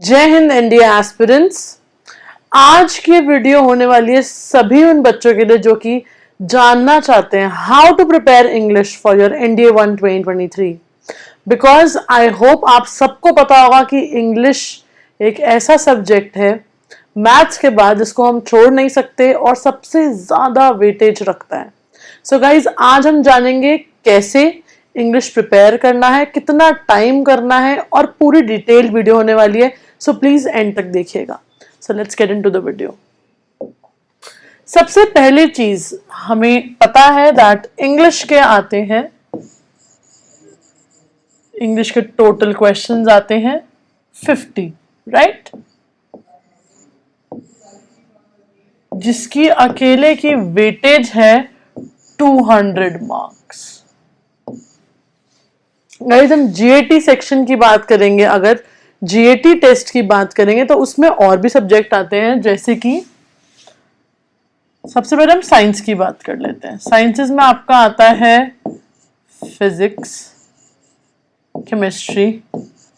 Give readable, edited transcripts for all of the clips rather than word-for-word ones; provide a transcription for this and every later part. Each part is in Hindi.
जय हिंद एनडीए एस्पिरेंट्स। आज की वीडियो होने वाली है सभी उन बच्चों के लिए जो कि जानना चाहते हैं how to prepare English for your NDA 1 2023। Because I hope आप सबको पता होगा कि इंग्लिश एक ऐसा सब्जेक्ट है मैथ्स के बाद जिसको हम छोड़ नहीं सकते और सबसे ज्यादा वेटेज रखता है। सो गाइज, आज हम जानेंगे कैसे इंग्लिश प्रिपेयर करना है, कितना टाइम करना है और पूरी डिटेल वीडियो होने वाली है। सो प्लीज एंड तक देखिएगा। So let's get into the video. सबसे पहली चीज हमें पता है दैट इंग्लिश के आते हैं, इंग्लिश के टोटल क्वेश्चंस आते हैं 50, राइट? जिसकी अकेले की वेटेज है 200 मार्क्स। गाइस, हम जीएटी सेक्शन की बात करेंगे, अगर जीएटी टेस्ट की बात करेंगे तो उसमें और भी सब्जेक्ट आते हैं, जैसे कि सबसे पहले हम साइंस की बात कर लेते हैं। साइंसेस में आपका आता है फिजिक्स, केमिस्ट्री,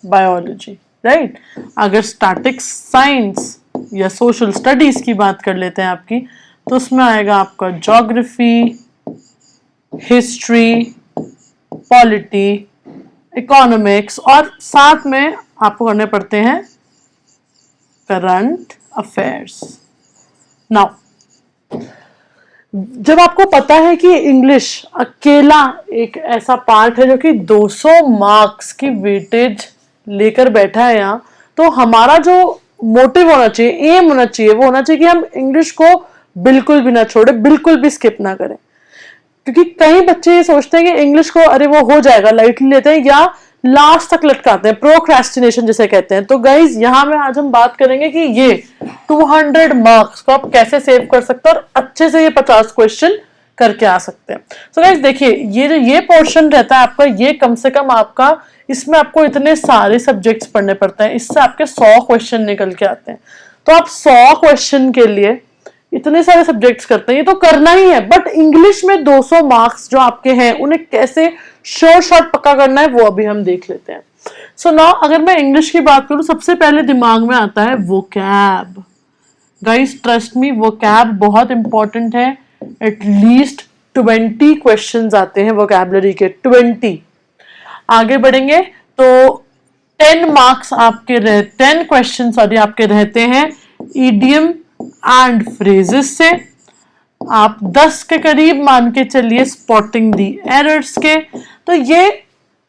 बायोलॉजी, राइट? अगर स्टैटिक्स साइंस या सोशल स्टडीज की बात कर लेते हैं आपकी, तो उसमें आएगा आपका ज्योग्राफी, हिस्ट्री, पॉलिटी, इकोनॉमिक्स और साथ में आपको करने पड़ते हैं करंट अफेयर्स। नाउ, जब आपको पता है कि इंग्लिश अकेला एक ऐसा पार्ट है जो कि 200 मार्क्स की वेटेज लेकर बैठा है यहाँ, तो हमारा जो मोटिव होना चाहिए, एम होना चाहिए, वो होना चाहिए कि हम इंग्लिश को बिल्कुल भी ना छोड़े, बिल्कुल भी स्किप ना करें। क्योंकि कई बच्चे ये सोचते हैं कि इंग्लिश को अरे वो हो जाएगा, लाइटली लेते हैं या लास्ट तक लटकाते हैं, प्रोक्रेस्टिनेशन जिसे कहते हैं। तो गाइज, यहाँ में आज हम बात करेंगे कि ये 200 मार्क्स को आप कैसे सेव कर सकते हैं और अच्छे से ये 50 क्वेश्चन करके आ सकते हैं। तो गाइज देखिए, ये जो ये पोर्शन रहता है आपका, ये कम से कम आपका, इसमें आपको इतने सारे सब्जेक्ट्स पढ़ने पड़ते हैं, इससे आपके 100 क्वेश्चन निकल के आते हैं। तो आप 100 क्वेश्चन के लिए इतने सारे सब्जेक्ट्स करते हैं, ये तो करना ही है। बट इंग्लिश में 200 मार्क्स जो आपके हैं, उन्हें कैसे शॉर्ट शॉर्ट पक्का करना है वो अभी हम देख लेते हैं। सो नाउ, अगर मैं इंग्लिश की बात करूं, सबसे पहले दिमाग में आता है vocab. Guys, trust me, vocab बहुत इंपॉर्टेंट है। एटलीस्ट 20 क्वेश्चंस आते हैं वोकैबलरी के, 20। आगे बढ़ेंगे तो 10 मार्क्स आपके 10 क्वेश्चन सॉरी आपके रहते हैं ईडियम एंड फ्रेजेस से। आप 10 के करीब मान के चलिए स्पॉटिंग दी एरर्स के। तो ये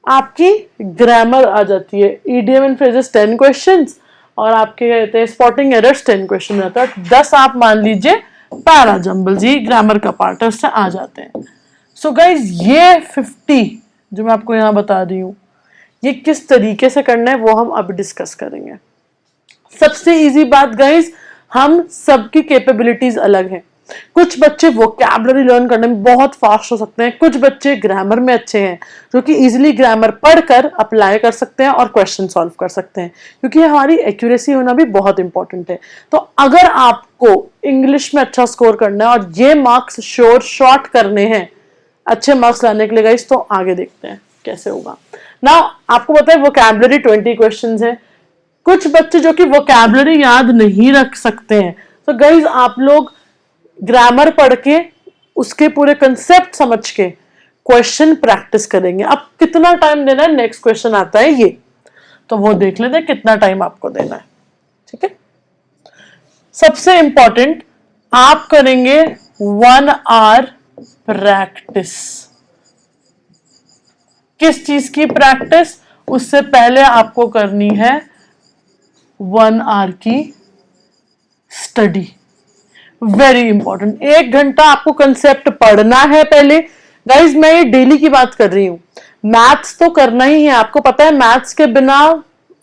आपकी ग्रामर आ जाती है। ईडियम एंड फ्रेजेस 10 क्वेश्चंस और आपके कहते हैं स्पॉटिंग एरर्स 10 क्वेश्चन रहता है। 10 आप मान लीजिए पैरा जंबल जी ग्रामर का पार्ट है, उससे आ जाते हैं। सो गाइज, ये 50 जो मैं आपको यहां बता रही हूं, ये किस तरीके से करना है वो हम अब डिस्कस करेंगे। सबसे इजी बात गाइज, हम सबकी कैपेबिलिटीज अलग हैं। कुछ बच्चे वोकैबुलरी लर्न करने में बहुत फास्ट हो सकते हैं, कुछ बच्चे ग्रामर में अच्छे हैं जो कि इजीली ग्रामर पढ़कर अप्लाई कर सकते हैं और क्वेश्चन सॉल्व कर सकते हैं, क्योंकि हमारी एक्यूरेसी होना भी बहुत इंपॉर्टेंट है। तो अगर आपको इंग्लिश में अच्छा स्कोर करना है और ये मार्क्स श्योर शॉर्ट करने हैं अच्छे मार्क्स लाने के लिए गाइस, तो आगे देखते हैं कैसे होगा। ना, आपको पता है वोकैबुलरी 20 क्वेश्चंस है। कुछ बच्चे जो कि वोकैबुलरी याद नहीं रख सकते हैं, तो गाइज आप लोग ग्रामर पढ़ के उसके पूरे कंसेप्ट समझ के क्वेश्चन प्रैक्टिस करेंगे। अब कितना टाइम देना है, नेक्स्ट क्वेश्चन आता है ये, तो वो देख लेते हैं कितना टाइम आपको देना है। ठीक है, सबसे इंपॉर्टेंट, आप करेंगे 1 आवर प्रैक्टिस। किस चीज की प्रैक्टिस? उससे पहले आपको करनी है 1 आवर की स्टडी। Very important. 1 घंटा आपको कंसेप्ट पढ़ना है पहले। गाइज, मैं ये डेली की बात कर रही हूं। मैथ्स तो करना ही है, आपको पता है मैथ्स के बिना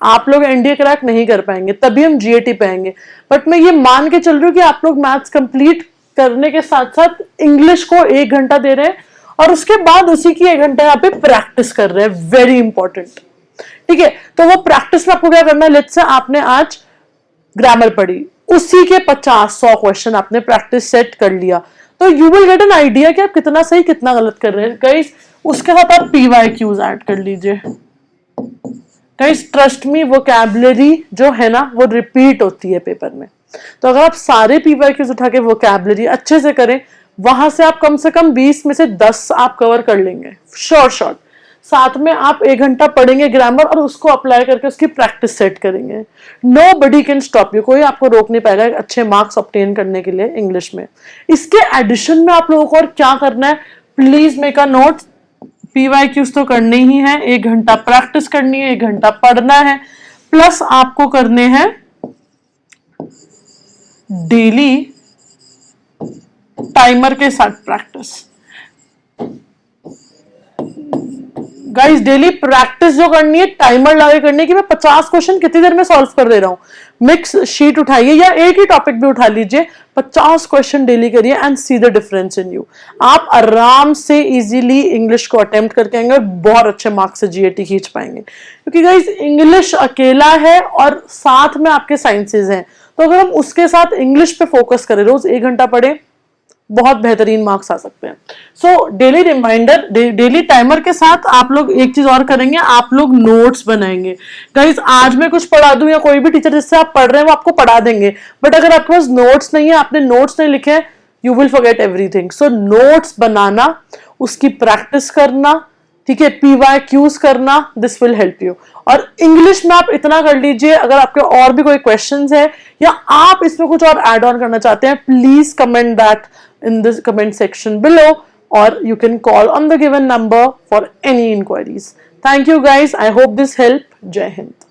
आप लोग एनडीए क्रैक नहीं कर पाएंगे, तभी हम जीएटी पाएंगे। बट मैं ये मान के चल रही हूँ कि आप लोग मैथ्स कंप्लीट करने के साथ साथ इंग्लिश को 1 घंटा दे रहे हैं और उसके बाद उसी की 1 घंटा यहाँ पे प्रैक्टिस कर रहे हैं। Very important. ठीक है, तो वो प्रैक्टिस में आपको क्या करना है, लेट्स से आपने आज ग्रामर पढ़ी, उसी के 50-100 क्वेश्चन आपने प्रैक्टिस सेट कर लिया, तो you will get an idea कि आप कितना सही कितना गलत कर रहे हैं। गाइस, उसके साथ आप PYQs ऐड कर लीजिए। गाइस ट्रस्ट मी, वोकैबुलरी जो है ना वो रिपीट होती है पेपर में, तो अगर आप सारे पीवाईक्यूज उठा के वोकैबुलरी अच्छे से करें, वहां से आप कम से कम 20 में से 10 आप कवर कर लेंगे शॉर्ट। साथ में आप 1 घंटा पढ़ेंगे ग्रामर और उसको अप्लाई करके उसकी प्रैक्टिस सेट करेंगे। Nobody can stop you, कोई आपको रोक नहीं पाएगा अच्छे मार्क्स ऑब्टेन करने के लिए इंग्लिश में। इसके एडिशन में आप लोगों को और क्या करना है, please make a note. PYQs तो करने ही है, 1 घंटा प्रैक्टिस करनी है, 1 घंटा पढ़ना है, प्लस आपको करने हैं डेली टाइमर के साथ प्रैक्टिस। गाइस डेली प्रैक्टिस जो करनी है टाइमर लगा करनी है कि मैं 50 क्वेश्चन कितनी देर में सॉल्व कर दे रहा हूं। मिक्स शीट उठाइए या एक ही टॉपिक भी उठा लीजिए, 50 क्वेश्चन डेली करिए and see the difference in you. आप आराम से इजीली इंग्लिश को अटेम्प्ट करके आएंगे और बहुत अच्छे मार्क्स से जीएटी खींच पाएंगे, क्योंकि गाइस इंग्लिश अकेला है और साथ में आपके साइंसेज हैं, तो अगर हम उसके साथ इंग्लिश पे फोकस करें, रोज 1 घंटा पढ़े, बहुत बेहतरीन मार्क्स आ सकते हैं। So daily reminder, daily timer के साथ आप लोग एक चीज और करेंगे, आप लोग नोट्स बनाएंगे। गाइस आज मैं कुछ पढ़ा दूं या कोई भी टीचर जिससे आप पढ़ रहे हैं वो आपको पढ़ा देंगे, बट अगर आपके पास नोट्स नहीं है, आपने नोट्स नहीं लिखे, you will forget everything. So notes बनाना, उसकी प्रैक्टिस करना, ठीक है, पीवाईक्यूज करना, दिस विल हेल्प यू। और इंग्लिश में आप इतना कर लीजिए, अगर आपके और भी कोई क्वेश्चंस है या आप इसमें कुछ और ऐड ऑन करना चाहते हैं, please comment that in this comment section below, or you can call on the given number for any inquiries. Thank you guys, I hope this helped. Jai Hind.